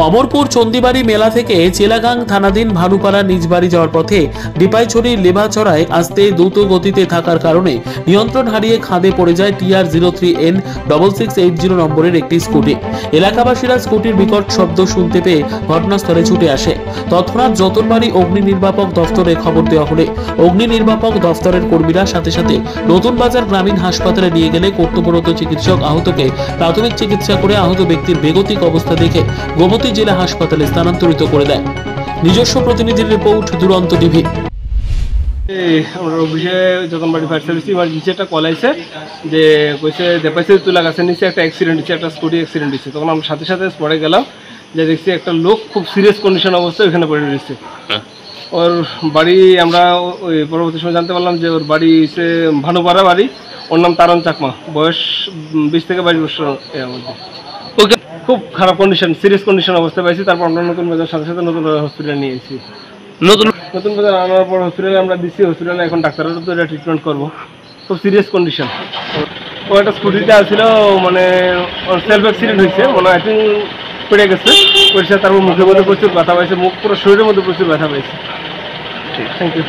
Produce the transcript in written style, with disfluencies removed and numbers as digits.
অমরপুর চন্দিবাড়ি মেলা থেকে চেলাগাং থানাধীন ভানুপাড়া নিজ বাড়ি যাওয়ার পথে ডিপাইছড়ির লেভাছড়ায় আসতে দ্রুত গতিতে থাকার কারণে নিয়ন্ত্রণ হারিয়ে খাদে পড়ে যায় TR03N6680 নম্বরের একটি স্কুটি। এলাকাবাসীরা স্কুটির বিকট শব্দ শুনতে পেয়ে ঘটনাস্থলে ছুটে আসে। তৎক্ষণাৎ যতনবাড়ি অগ্নি নির্বাপক দফতরে খবর দেওয়া হলে অগ্নি নির্বাপক দফতরের কর্মীরা সাথে সাথে নতুন বাজার গ্রামীণ হাসপাতালে নিয়ে গেলে কর্তব্যরত চিকিৎসক আহতকে প্রাথমিক চিকিৎসা করে আহত ব্যক্তির বেগতিক অবস্থা দেখে গোমতী জেলা হাসপাতালে স্থানান্তরিত করে দেয়। নিজস্ব প্রতিনিধির রিপোর্ট, দুরন্ত টিভি। আমরা অফিসে যখন বাড়ি ফায়ার সার্ভিস ইমার্জেন্সি একটা কল আইছে যে কইছে দেপাইছে তুলা গাছের নিচে একটা অ্যাক্সিডেন্ট হয়েছে, একটা স্কুটি অ্যাক্সিডেন্ট হয়েছে। তখন আমরা সাথে সাথে স্পটে গেলাম, যে দেখছি একটা লোক খুব সিরিয়াস কন্ডিশন অবস্থায় ওখানে পড়ে রয়েছে। ওর বাড়ি আমরা ওই পরবর্তী সময় জানতে পারলাম যে ওর বাড়ি হচ্ছে ভানুপাড়া বাড়ি। ওর নাম তারণ চাকমা, বয়স 20 থেকে 22 বছর এর মধ্যে। ওকে খুব খারাপ কন্ডিশন, সিরিয়াস কন্ডিশন অবস্থায় পাইছি। তারপর আমরা নতুন বাজার সাথে সাথে নতুন বাজার হসপিটালে নিয়ে এসেছি। নতুন বাজার আনার পর হসপিটালে আমরা দিচ্ছি, হসপিটালে এখন ডাক্তারের তো এটা ট্রিটমেন্ট করবো। খুব সিরিয়াস কন্ডিশন। ও একটা স্কুটিতে আসছিল, মানে সেলফ অ্যাক্সিডেন্ট হয়েছে মনে হয়, আই থিঙ্ক পড়ে গেছে। পড়ছে তারপর মুখের মধ্যে প্রচুর ব্যথা পাইছে, মুখ পুরো শরীরের মধ্যে প্রচুর ব্যথা পাইছে। Thank you.